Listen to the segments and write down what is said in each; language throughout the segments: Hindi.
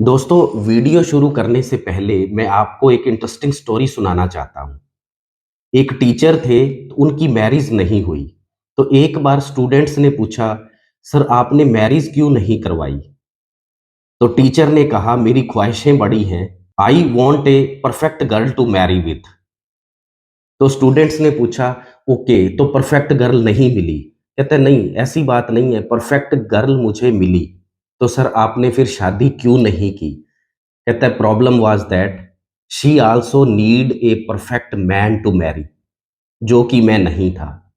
दोस्तों, वीडियो शुरू करने से पहले मैं आपको एक इंटरेस्टिंग स्टोरी सुनाना चाहता हूँ। एक टीचर थे, तो उनकी मैरिज नहीं हुई। तो एक बार स्टूडेंट्स ने पूछा, "सर, आपने मैरिज क्यों नहीं करवाई?" तो टीचर ने कहा, "मेरी ख्वाहिशें बड़ी हैं। I want a perfect girl to marry with." तो स्टूडेंट्स ने पूछा, "ओके, तो परफेक्ट गर्ल नहीं मिली?" कहता है, "नहीं, ऐसी बात नहीं है, परफेक्ट गर्ल मुझे मिली। तो सर, आपने फिर शादी क्यों नहीं की?" कहता है, problem was that she also need a perfect man to marry, जो कि मैं नहीं था।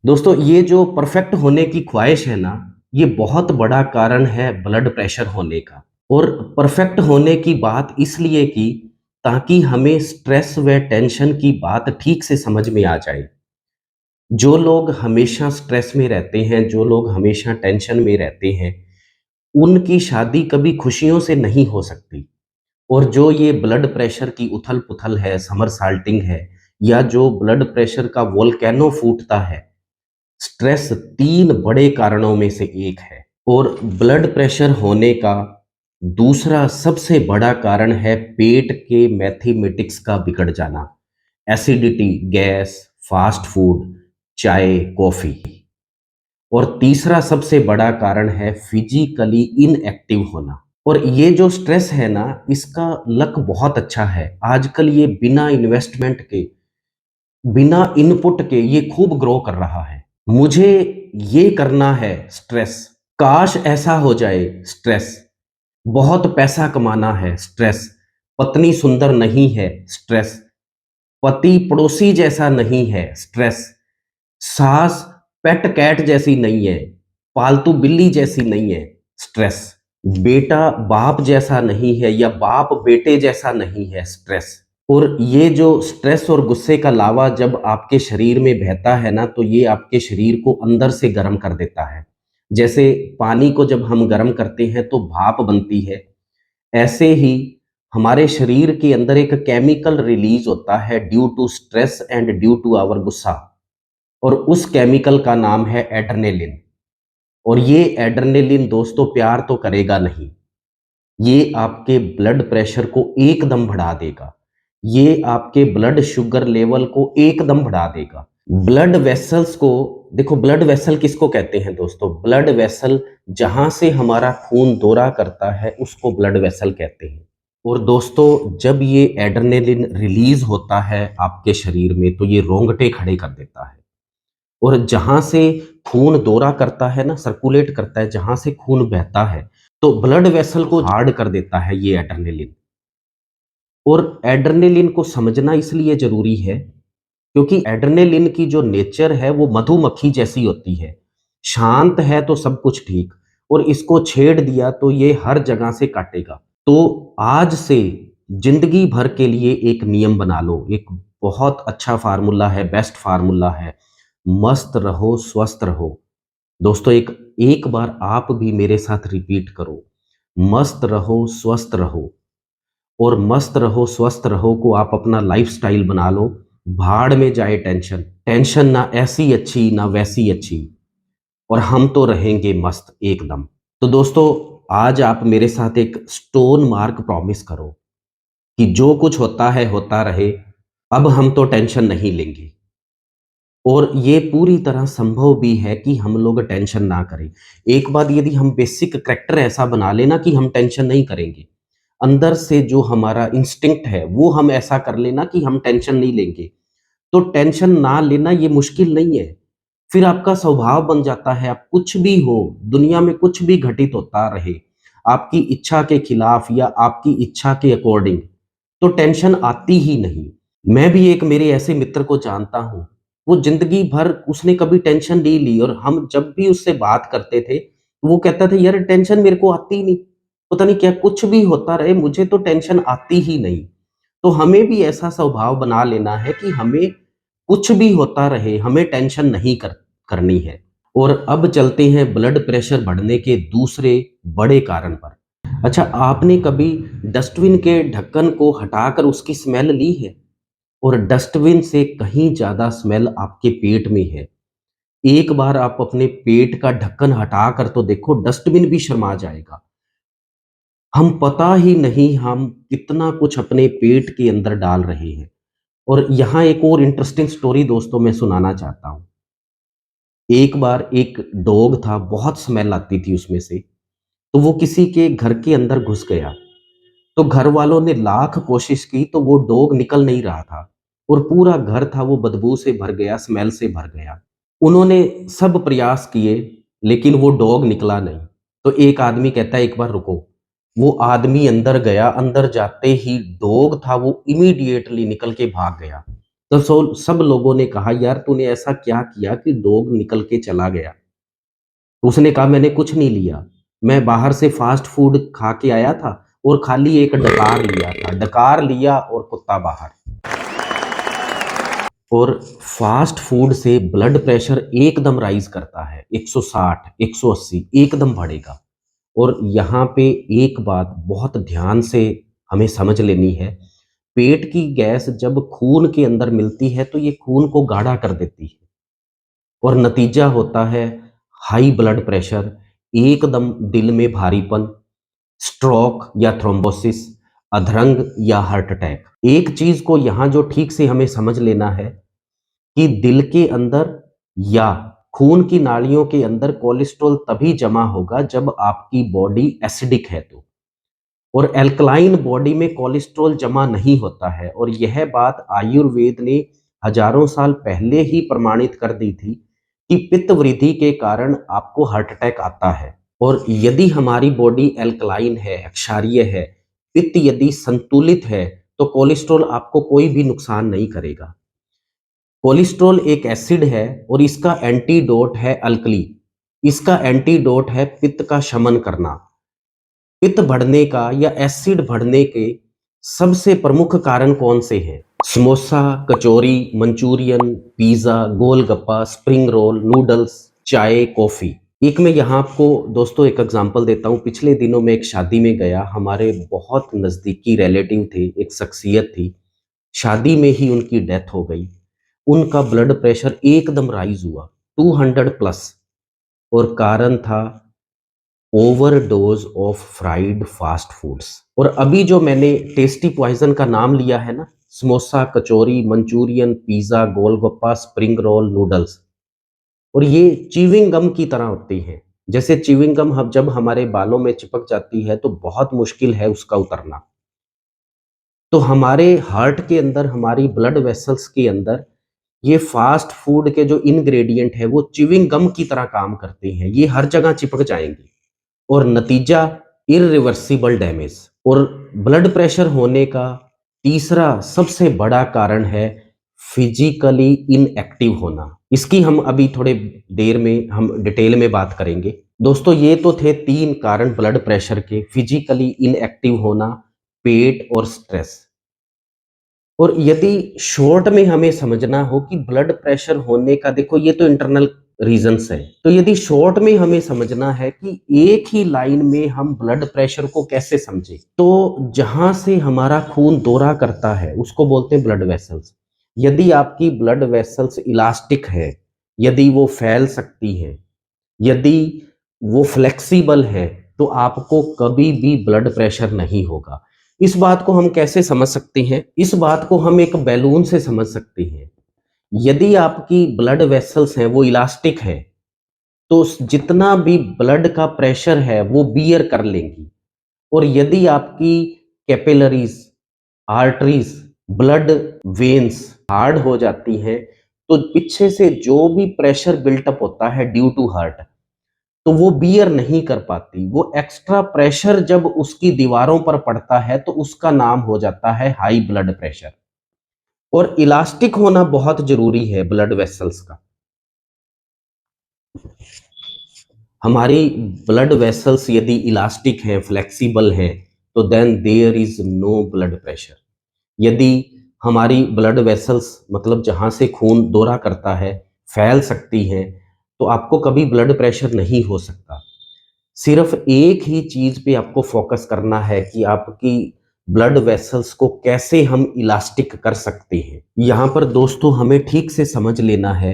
दोस्तों, ये जो परफेक्ट होने की ख्वाहिश है ना, ये बहुत बड़ा कारण है ब्लड प्रेशर होने का। और परफेक्ट होने की बात इसलिए की ताकि हमें स्ट्रेस व टेंशन की बात ठीक से समझ में आ जाए। जो लोग हमेशा स्ट्रेस में रहते हैं, जो लोग हमेशा टेंशन में रहते हैं, उनकी शादी कभी खुशियों से नहीं हो सकती। और जो ये ब्लड प्रेशर की उथल-पुथल है, समरसाल्टिंग है, या जो ब्लड प्रेशर का वोल्केनो फूटता है, स्ट्रेस 3 बड़े कारणों में से एक है। और ब्लड प्रेशर होने का दूसरा सबसे बड़ा कारण है पेट के मैथमेटिक्स का बिगड़ जाना। एसिडिटी, गैस, फास्ट फूड, चाय, कॉफ़ी। और तीसरा सबसे बड़ा कारण है फिजिकली इनएक्टिव होना। और ये जो स्ट्रेस है ना, इसका लक बहुत अच्छा है। आजकल ये बिना इन्वेस्टमेंट के, बिना इनपुट के ये खूब ग्रो कर रहा है। मुझे ये करना है स्ट्रेस, काश ऐसा हो जाए स्ट्रेस, बहुत पैसा कमाना है स्ट्रेस, पत्नी सुंदर नहीं है स्ट्रेस, पति पड़ोसी जैसा नहीं है स्ट्रेस, सास पेट कैट जैसी नहीं है, पालतू बिल्ली जैसी नहीं है स्ट्रेस, बेटा बाप जैसा नहीं है या बाप बेटे जैसा नहीं है स्ट्रेस। और ये जो स्ट्रेस और गुस्से का लावा जब आपके शरीर में बहता है ना, तो ये आपके शरीर को अंदर से गर्म कर देता है। जैसे पानी को जब हम गर्म करते हैं तो भाप बनती है, ऐसे ही हमारे शरीर के अंदर एक केमिकल रिलीज होता है due to stress and due to our गुस्सा। और उस केमिकल का नाम है एड्रेनालिन। और ये एड्रेनालिन दोस्तों प्यार तो करेगा नहीं, ये आपके ब्लड प्रेशर को एकदम बढ़ा देगा। ये आपके ब्लड शुगर लेवल को एकदम बढ़ा देगा। ब्लड वेसल्स को देखो, ब्लड वेसल किसको कहते हैं दोस्तों? ब्लड वेसल जहां से हमारा खून दौरा करता है उसको ब्लड वेसल कहते हैं। और दोस्तों, जब ये एड्रेनालिन रिलीज होता है आपके शरीर में तो ये रोंगटे खड़े कर देता है। और जहाँ से खून दौरा करता है ना, सर्कुलेट करता है, जहाँ से खून बहता है, तो ब्लड वेसल को हार्ड कर देता है ये एड्रेनालिन। और एड्रेनालिन को समझना इसलिए ज़रूरी है, क्योंकि एड्रेनालिन की जो नेचर है वो मधुमक्खी जैसी होती है। शांत है तो सब कुछ ठीक, और इसको छेड़ दिया तो ये हर जगह से काटेगा। तो आज से ज़िंदगी भर के लिए एक नियम बना लो, एक बहुत अच्छा फ़ॉर्मूला है, बेस्ट फ़ॉर्मूला है, मस्त रहो, स्वस्थ रहो। दोस्तों, एक एक बार आप भी मेरे साथ रिपीट करो, मस्त रहो, स्वस्थ रहो। और मस्त रहो, स्वस्थ रहो को आप अपना लाइफ़स्टाइल बना लो। भाड़ में जाए टेंशन, टेंशन ना ऐसी अच्छी, ना वैसी अच्छी, और हम तो रहेंगे मस्त एकदम। तो दोस्तों, आज आप मेरे साथ एक स्टोन मार्क प्रॉमिस करो कि जो कुछ होता है होता रहे, अब हम तो टेंशन नहीं लेंगे। और ये पूरी तरह संभव भी है कि हम लोग टेंशन ना करें। एक बात, यदि हम बेसिक करैक्टर ऐसा बना लेना कि हम टेंशन नहीं करेंगे, अंदर से जो हमारा इंस्टिंक्ट है वो हम ऐसा कर लेना कि हम टेंशन नहीं लेंगे, तो टेंशन ना लेना ये मुश्किल नहीं है। फिर आपका स्वभाव बन जाता है, आप कुछ भी हो, दुनिया में कुछ भी घटित होता रहे, आपकी इच्छा के खिलाफ या आपकी इच्छा के अकॉर्डिंग, तो टेंशन आती ही नहीं। मैं भी एक मेरे ऐसे मित्र को जानता हूँ, वो ज़िंदगी भर उसने कभी टेंशन नहीं ली, और हम जब भी उससे बात करते थे, वो कहता था, "यार, टेंशन मेरे को आती ही नहीं। पता नहीं क्या, कुछ भी होता रहे, मुझे तो टेंशन आती ही नहीं।" तो हमें भी ऐसा स्वभाव बना लेना है कि हमें कुछ भी होता रहे, हमें टेंशन नहीं करनी है। और अब चलते हैं ब्लड प्रेशर बढ़ने के दूसरे बड़े कारण पर। अच्छा, आपने कभी डस्टबिन के ढक्कन को हटाकर उसकी स्मेल ली है? और डस्टबिन से कहीं ज़्यादा स्मेल आपके पेट में है। एक बार आप अपने पेट का ढक्कन हटा कर तो देखो, डस्टबिन भी शर्मा जाएगा। हम पता ही नहीं हम कितना कुछ अपने पेट के अंदर डाल रहे हैं। और यहाँ एक और इंटरेस्टिंग स्टोरी दोस्तों मैं सुनाना चाहता हूँ। एक बार एक डॉग था, बहुत स्मेल आती थी उसमें से, तो वो किसी के घर के अंदर घुस गया। तो घर वालों ने लाख कोशिश की तो वो डॉग निकल नहीं रहा था और पूरा घर था वो बदबू से भर गया, स्मेल से भर गया। उन्होंने सब प्रयास किए लेकिन वो डॉग निकला नहीं। तो एक आदमी कहता है एक बार रुको। वो आदमी अंदर गया, अंदर जाते ही डॉग था वो इमीडिएटली निकल के भाग गया। तो सब लोगों ने कहा यार तूने ऐसा क्या किया कि डॉग निकल के चला गया? तो उसने कहा मैंने कुछ नहीं लिया। मैं बाहर से फास्ट फूड खा के आया था और खाली एक डकार लिया था। डकार लिया और कुत्ता बाहर। और फास्ट फूड से ब्लड प्रेशर एकदम राइज करता है, 160 180 एकदम बढ़ेगा। और यहाँ पे एक बात बहुत ध्यान से हमें समझ लेनी है। पेट की गैस जब खून के अंदर मिलती है तो ये खून को गाढ़ा कर देती है और नतीजा होता है हाई ब्लड प्रेशर, एकदम दिल में भारीपन, स्ट्रोक या थ्रोम्बोसिस, अधरंग या हार्ट अटैक। एक चीज को यहाँ जो ठीक से हमें समझ लेना है कि दिल के अंदर या खून की नालियों के अंदर कोलेस्ट्रॉल तभी जमा होगा जब आपकी बॉडी एसिडिक है तो। और एल्कलाइन बॉडी में कोलेस्ट्रॉल जमा नहीं होता है और यह बात आयुर्वेद ने हजारों साल पहले ही प्रमाणित कर दी थी कि पित्त वृद्धि के कारण आपको हार्ट अटैक आता है। और यदि हमारी बॉडी एल्कलाइन है, क्षारीय है, पित्त यदि संतुलित है, तो कोलेस्ट्रॉल आपको कोई भी नुकसान नहीं करेगा। कोलेस्ट्रॉल एक एसिड है और इसका एंटीडोट है अल्कली। इसका एंटीडोट है पित्त का शमन करना। पित्त बढ़ने का या एसिड बढ़ने के सबसे प्रमुख कारण कौन से हैं? Samosa, kachori, Manchurian, pizza, golgappa, spring roll, noodles, चाय, कॉफी। एक मैं यहाँ आपको दोस्तों एक एग्जांपल देता हूँ। पिछले दिनों में एक शादी में गया, हमारे बहुत नज़दीकी रिलेटिव थे, एक शख्सियत थी। शादी में ही उनकी डेथ हो गई। उनका ब्लड प्रेशर एकदम राइज हुआ 200 प्लस और कारण था overdose of fried fast foods. और अभी जो मैंने टेस्टी पॉइजन का नाम लिया है ना, samosa, kachori, Manchurian, pizza, golgappa, spring roll, noodles, और ये च्युइंग गम की तरह होती हैं। जैसे च्युइंग गम हम जब हमारे बालों में चिपक जाती है तो बहुत मुश्किल है उसका उतरना। तो हमारे हार्ट के अंदर, हमारी ब्लड वेसल्स के अंदर ये फास्ट फूड के जो इंग्रेडिएंट है वो च्युइंग गम की तरह काम करते हैं। ये हर जगह चिपक जाएंगे और नतीजा इरिवर्सिबल डैमेज। और ब्लड प्रेशर होने का तीसरा सबसे बड़ा कारण है फिजिकली इनएक्टिव होना। इसकी हम अभी थोड़े देर में हम डिटेल में बात करेंगे। दोस्तों ये तो थे 3 कारण ब्लड प्रेशर के, फिजिकली इनएक्टिव होना, पेट और स्ट्रेस। और यदि शॉर्ट में हमें समझना हो कि ब्लड प्रेशर होने का, देखो ये तो इंटरनल रीजंस है, तो यदि शॉर्ट में हमें समझना है कि एक ही लाइन में हम ब्लड प्रेशर को कैसे समझे, तो जहां से हमारा खून दौरा करता है उसको बोलते हैं ब्लड वेसल्स। यदि आपकी ब्लड वेसल्स इलास्टिक है, यदि वो फैल सकती है, यदि वो फ्लेक्सिबल है, तो आपको कभी भी ब्लड प्रेशर नहीं होगा। इस बात को हम कैसे समझ सकते हैं? इस बात को हम एक बैलून से समझ सकते हैं। यदि आपकी ब्लड वेसल्स हैं वो इलास्टिक है, तो जितना भी ब्लड का प्रेशर है वो बियर कर लेंगी। और यदि आपकी capillaries, arteries, blood veins hard हो जाती हैं, तो पीछे से जो भी प्रेशर बिल्टअप होता है ड्यू टू हार्ट, तो वो बियर नहीं कर पाती। वो एक्स्ट्रा प्रेशर जब उसकी दीवारों पर पड़ता है तो उसका नाम हो जाता है हाई ब्लड प्रेशर। और इलास्टिक होना बहुत जरूरी है ब्लड वेसल्स का। हमारी ब्लड वेसल्स यदि इलास्टिक है, फ्लेक्सिबल है, तो then there is no blood pressure. यदि हमारी ब्लड वेसल्स मतलब जहां से खून दौरा करता है फैल सकती हैं, तो आपको कभी ब्लड प्रेशर नहीं हो सकता। सिर्फ एक ही चीज पे आपको फोकस करना है कि आपकी ब्लड वेसल्स को कैसे हम इलास्टिक कर सकते हैं। यहाँ पर दोस्तों हमें ठीक से समझ लेना है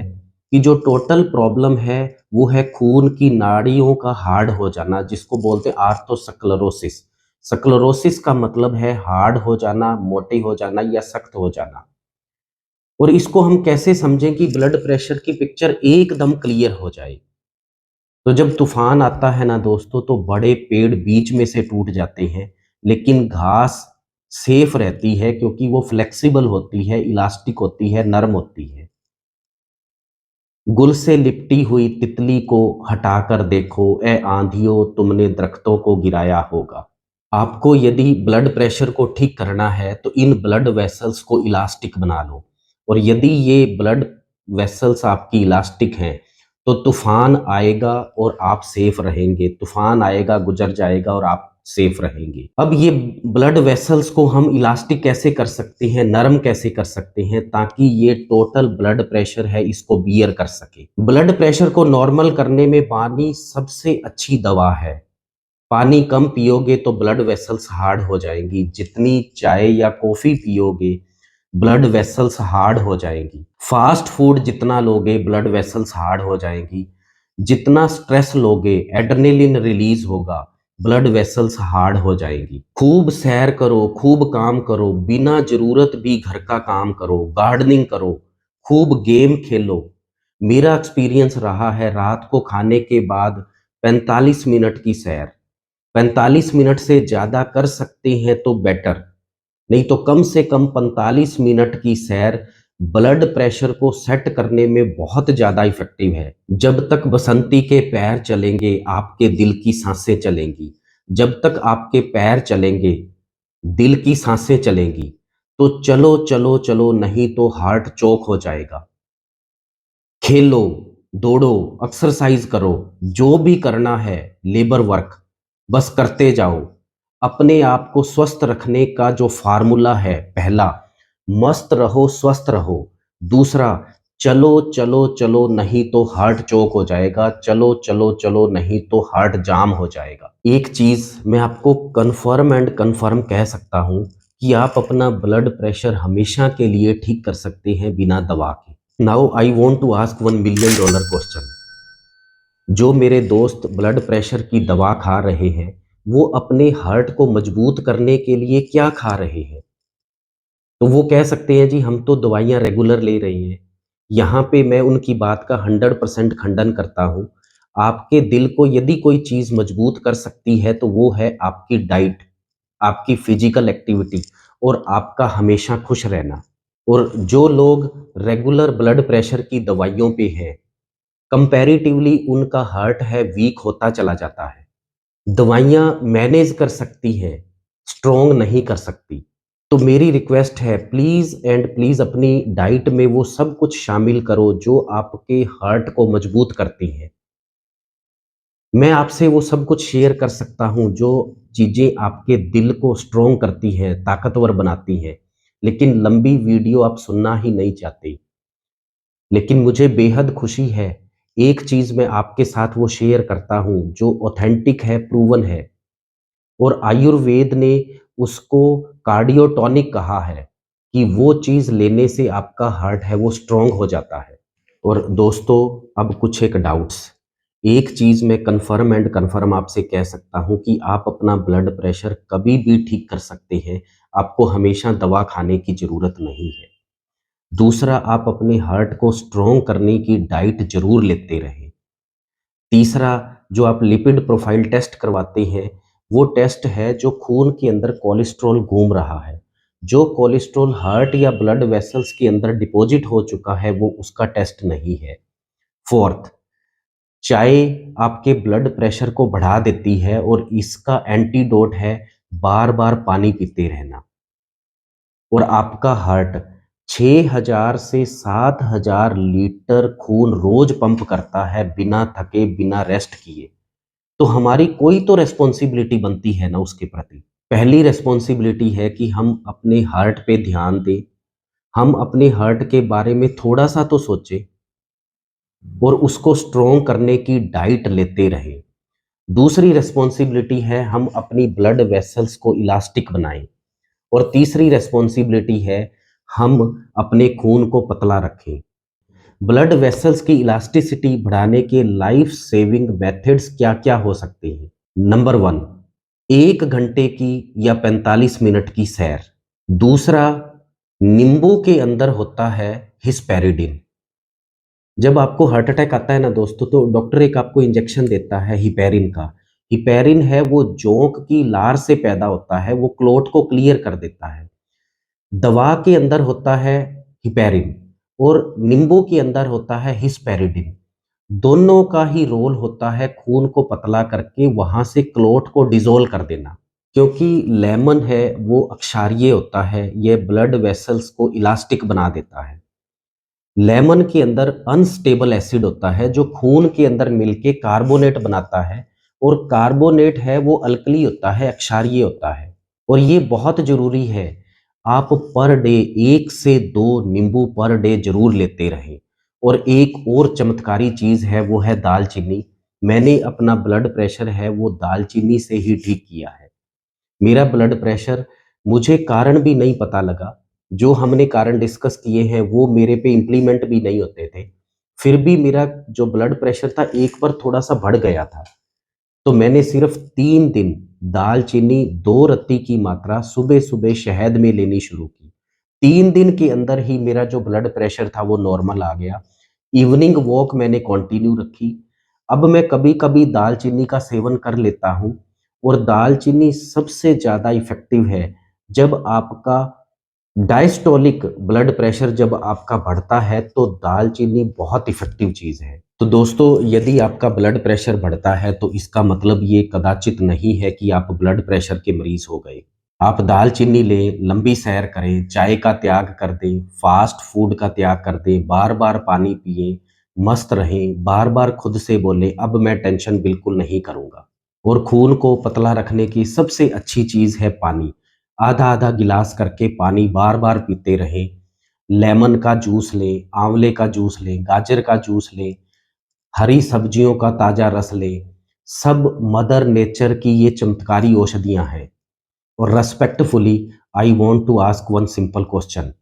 कि जो टोटल प्रॉब्लम है वो है खून की नाड़ियों का हार्ड हो जाना, जिसको बोलते हैं आर्थोस्क्लेरोसिस। स्क्लेरोसिस का मतलब है हार्ड हो जाना, मोटे हो जाना या सख्त हो जाना। और इसको हम कैसे समझें कि ब्लड प्रेशर की पिक्चर एकदम क्लियर हो जाए। तो जब तूफान आता है ना दोस्तों, तो बड़े पेड़ बीच में से टूट जाते हैं, लेकिन घास सेफ रहती है क्योंकि वो फ्लेक्सिबल होती है, इलास्टिक होती है, नरम होती है। गुल से लिपटी हुई तितली को हटाकर देखो, ए आंधियों तुमने दरख्तों को गिराया होगा। आपको यदि ब्लड प्रेशर को ठीक करना है तो इन ब्लड वेसल्स को इलास्टिक बना लो। और यदि ये ब्लड वेसल्स आपकी इलास्टिक हैं तो तूफान आएगा और आप सेफ रहेंगे, तूफान आएगा गुजर जाएगा और आप सेफ रहेंगे। अब ये ब्लड वेसल्स को हम इलास्टिक कैसे कर सकते हैं, नरम कैसे कर सकते हैं, ताकि ये टोटल ब्लड प्रेशर है इसको बियर कर सके। ब्लड प्रेशर को नॉर्मल करने में पानी सबसे अच्छी दवा है। पानी कम पियोगे तो ब्लड वेसल्स हार्ड हो जाएंगी, जितनी चाय या कॉफी पियोगे ब्लड वेसल्स हार्ड हो जाएंगी। फास्ट फूड जितना लोगे ब्लड वेसल्स हार्ड हो जाएंगी। जितना स्ट्रेस लोगे एड्रेनलिन रिलीज होगा, ब्लड वेसल्स हार्ड हो जाएंगी। खूब सैर करो, खूब काम करो, बिना जरूरत भी घर का काम करो, गार्डनिंग करो, खूब गेम खेलो। मेरा एक्सपीरियंस रहा है रात को खाने के बाद 45 मिनट की सैर। 45 मिनट से ज़्यादा कर सकते हैं तो बेटर, नहीं तो कम से कम 45 मिनट की सैर ब्लड प्रेशर को सेट करने में बहुत ज़्यादा इफेक्टिव है। जब तक बसंती के पैर चलेंगे, आपके दिल की सांसें चलेंगी। जब तक आपके पैर चलेंगे, दिल की सांसें चलेंगी। तो चलो, चलो, चलो, नहीं तो हार्ट चोक हो जाएगा। खेलो, दौड़ो, एक्सरसाइज करो, जो भी करना है, लेबर वर्क, बस करते जाओ। अपने आप को स्वस्थ रखने का जो फार्मूला है, पहला, मस्त रहो, स्वस्थ रहो। दूसरा, चलो, चलो, चलो, नहीं तो हार्ट चोक हो जाएगा। चलो, चलो, चलो, नहीं तो हार्ट जाम हो जाएगा। एक चीज़ मैं आपको कन्फर्म एंड कन्फर्म कह सकता हूँ कि आप अपना ब्लड प्रेशर हमेशा के लिए ठीक कर सकते हैं बिना दवा के। Now I want to ask $1 million question. जो मेरे दोस्त ब्लड प्रेशर की दवा खा रहे हैं, वो अपने हार्ट को मजबूत करने के लिए क्या खा रहे हैं? तो वो कह सकते हैं जी हम तो दवाइयाँ रेगुलर ले रहे हैं। यहाँ पे मैं उनकी बात का 100% खंडन करता हूँ। आपके दिल को यदि कोई चीज़ मजबूत कर सकती है तो वो है आपकी डाइट, आपकी फिजिकल एक्टिविटी और आपका हमेशा खुश रहना। और जो लोग रेगुलर ब्लड प्रेशर की दवाइयों पे हैं, कंपैरेटिवली उनका हार्ट है वीक होता चला जाता है। दवाइयाँ मैनेज कर सकती हैं, स्ट्रॉन्ग नहीं कर सकती। तो मेरी रिक्वेस्ट है, प्लीज़ एंड प्लीज़ अपनी डाइट में वो सब कुछ शामिल करो जो आपके हार्ट को मजबूत करती हैं। मैं आपसे वो सब कुछ शेयर कर सकता हूँ जो चीज़ें आपके दिल को स्ट्रॉन्ग करती हैं, ताकतवर बनाती हैं, लेकिन लंबी वीडियो आप सुनना ही नहीं चाहते। लेकिन मुझे बेहद खुशी है, एक चीज़ मैं आपके साथ वो शेयर करता हूँ जो ऑथेंटिक है, प्रूवन है। और आयुर्वेद ने उसको कार्डियोटॉनिक कहा है कि वो चीज़ लेने से आपका हार्ट है वो स्ट्रॉन्ग हो जाता है। और दोस्तों, अब कुछ एक डाउट्स। एक चीज़ मैं कन्फर्म एंड कन्फर्म आपसे कह सकता हूँ कि आप अपना ब्लड प्रेशर कभी भी ठीक कर सकते हैं। आपको हमेशा दवा खाने की ज़रूरत नहीं है। दूसरा, आप अपने हार्ट को स्ट्रॉन्ग करने की डाइट ज़रूर लेते रहें। तीसरा, जो आप लिपिड प्रोफाइल टेस्ट करवाते हैं, वो टेस्ट है जो खून के अंदर कोलेस्ट्रॉल घूम रहा है। जो कोलेस्ट्रॉल हार्ट या ब्लड वेसल्स के अंदर डिपॉजिट हो चुका है, वो उसका टेस्ट नहीं है। फोर्थ, चाय आपके ब्लड प्रेशर को बढ़ा देती है और इसका एंटीडोट है बार-बार पानी पीते रहना। और आपका हार्ट 6000 से 7000 लीटर खून रोज पंप करता है बिना थके, बिना रेस्ट किए। तो हमारी कोई तो रिस्पॉन्सिबिलिटी बनती है ना उसके प्रति। पहली रिस्पॉन्सिबिलिटी है कि हम अपने हार्ट पे ध्यान दें, हम अपने हार्ट के बारे में थोड़ा सा तो सोचें और उसको स्ट्रॉन्ग करने की डाइट लेते रहें। दूसरी रिस्पॉन्सिबिलिटी है हम अपनी ब्लड वेसल्स को इलास्टिक बनाएं। और तीसरी रिस्पॉन्सिबिलिटी है हम अपने खून को पतला रखें। ब्लड वेसल्स की इलास्टिसिटी बढ़ाने के लाइफ सेविंग मेथड्स क्या-क्या हो सकते हैं? नंबर 1, 1 घंटे की या 45 मिनट की सैर। दूसरा, नींबू के अंदर होता है हिस्पेरिडिन। जब आपको हार्ट अटैक आता है ना दोस्तों, तो डॉक्टर एक आपको इंजेक्शन देता है हिपेरिन का। हिपेरिन है वो जोंक की लार से पैदा होता है, वो क्लॉट को क्लियर कर देता है। दवा के अंदर होता है हिपेरिन और नींबू के अंदर होता है हिस्पेरिडिन। दोनों का ही रोल होता है खून को पतला करके वहां से क्लॉट को डिसॉल्व कर देना। क्योंकि लेमन है वो अक्षारीय होता है, ये ब्लड वेसल्स को इलास्टिक बना देता है। लेमन के अंदर अनस्टेबल एसिड होता है जो खून के अंदर मिलके कार्बोनेट बनाता है और कार्बोनेट है वो अल्कली होता है, अक्षारीय होता है। और ये बहुत जरूरी है, आप पर डे 1 से 2 नींबू पर डे जरूर लेते रहें। और एक और चमत्कारी चीज है वो है दालचीनी। मैंने अपना ब्लड प्रेशर है वो दालचीनी से ही ठीक किया है। मेरा ब्लड प्रेशर मुझे कारण भी नहीं पता लगा। जो हमने कारण डिस्कस किए हैं वो मेरे पे इम्प्लीमेंट भी नहीं होते थे। फिर भी मेरा जो ब्लड प्रेशर था एक बार थोड़ा-सा बढ़ गया था। तो मैंने सिर्फ 3 दिन दालचीनी 2 रत्ती की मात्रा सुबह-सुबह शहद में लेनी शुरू की। 3 दिन के अंदर ही मेरा जो ब्लड प्रेशर था वो नॉर्मल आ गया। इवनिंग वॉक मैंने कंटिन्यू रखी। अब मैं कभी-कभी दालचीनी का सेवन कर लेता हूँ और दालचीनी सबसे ज़्यादा इफ़ेक्टिव है जब आपका डायस्टोलिक ब्लड प्रेशर जब आपका बढ़ता है तो दालचीनी बहुत इफ़ेक्टिव चीज़ है। तो दोस्तों, यदि आपका ब्लड प्रेशर बढ़ता है तो इसका मतलब ये कदाचित नहीं है कि आप ब्लड प्रेशर के मरीज़ हो गए। आप दालचीनी लें, लंबी सैर करें, चाय का त्याग कर दें, फ़ास्ट फूड का त्याग कर दें, बार-बार पानी पिएँ, मस्त रहें, बार-बार खुद से बोलें, अब मैं टेंशन बिल्कुल नहीं करूँगा। और खून को पतला रखने की सबसे अच्छी चीज़ है पानी। आधा-आधा गिलास करके पानी बार-बार पीते रहें। लेमन का जूस लें, आँवले का जूस लें, गाजर का जूस लें, हरी सब्जियों का ताज़ा रस लें। सब मदर नेचर की ये चमत्कारी औषधियाँ हैं। और respectfully I want to ask one simple question.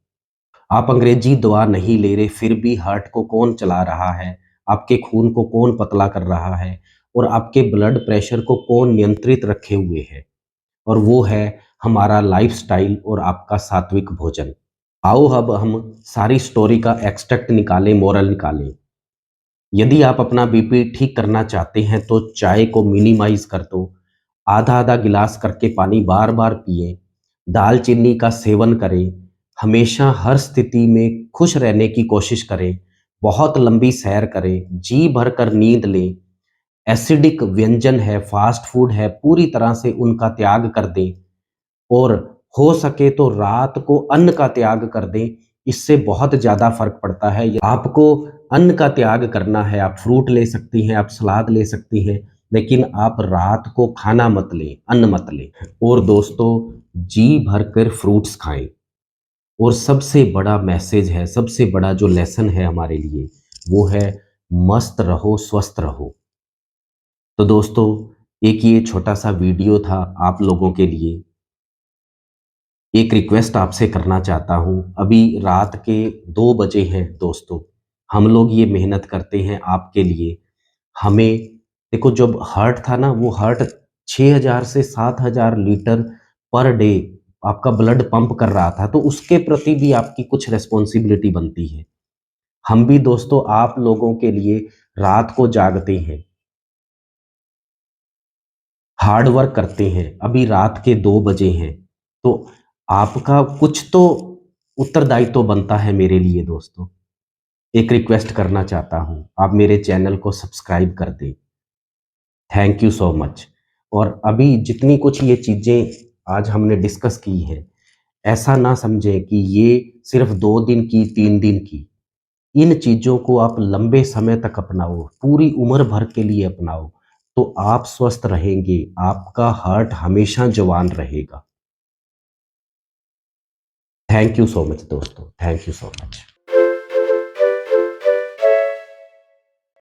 आप अंग्रेजी दवा नहीं ले रहे फिर भी हार्ट को कौन चला रहा है? आपके खून को कौन पतला कर रहा है? और आपके ब्लड प्रेशर को कौन नियंत्रित रखे हुए है? और वो है हमारा लाइफ़स्टाइल और आपका सात्विक भोजन। आओ अब हम सारी स्टोरी का एक्सट्रैक्ट निकालें, मोरल निकालें। यदि आप अपना बीपी ठीक करना चाहते हैं तो चाय को मिनिमाइज़ कर दो। आधा-आधा गिलास करके पानी बार-बार पिएँ। दालचीनी का सेवन करें। हमेशा हर स्थिति में खुश रहने की कोशिश करें। बहुत लंबी सैर करें। जी भरकर नींद लें। एसिडिक व्यंजन है, फ़ास्ट फूड है, पूरी तरह से उनका त्याग कर दें। और हो सके तो रात को अन्न का त्याग कर दें, इससे बहुत ज़्यादा फ़र्क पड़ता है। आपको अन्न का त्याग करना है, आप फ्रूट ले सकती हैं, आप सलाद ले सकती हैं, लेकिन आप रात को खाना मत लें, अन्न मत लें। और दोस्तों, जी भरकर फ्रूट्स खाएँ। और सबसे बड़ा मैसेज है, सबसे बड़ा जो लेसन है हमारे लिए, वो है मस्त रहो, स्वस्थ रहो। तो दोस्तों, एक ये छोटा-सा वीडियो था आप लोगों के लिए। एक रिक्वेस्ट आपसे करना चाहता हूँ, अभी रात के 2 बजे हैं दोस्तों, हम लोग ये मेहनत करते हैं आपके लिए। हमें देखो जब हार्ट था ना, वो हार्ट 6000 से 7000 लीटर पर डे आपका ब्लड पंप कर रहा था, तो उसके प्रति भी आपकी कुछ रिस्पॉन्सिबिलिटी बनती है। हम भी दोस्तों आप लोगों के लिए रात को जागते हैं, हार्ड वर्क करते हैं, अभी रात के 2 बजे हैं, तो आपका कुछ तो उत्तरदायित्व बनता है मेरे लिए दोस्तों। एक रिक्वेस्ट करना चाहता हूँ, आप मेरे चैनल को सब्सक्राइब कर दें। Thank you so much. और अभी जितनी कुछ ये चीज़ें आज हमने डिस्कस की हैं, ऐसा ना समझें कि ये सिर्फ़ 2 दिन की, 3 दिन की। इन चीज़ों को आप लंबे समय तक अपनाओ, पूरी उम्र भर के लिए अपनाओ, तो आप स्वस्थ रहेंगे, आपका हार्ट हमेशा जवान रहेगा। थैंक यू सो मच दोस्तों, थैंक यू सो मच।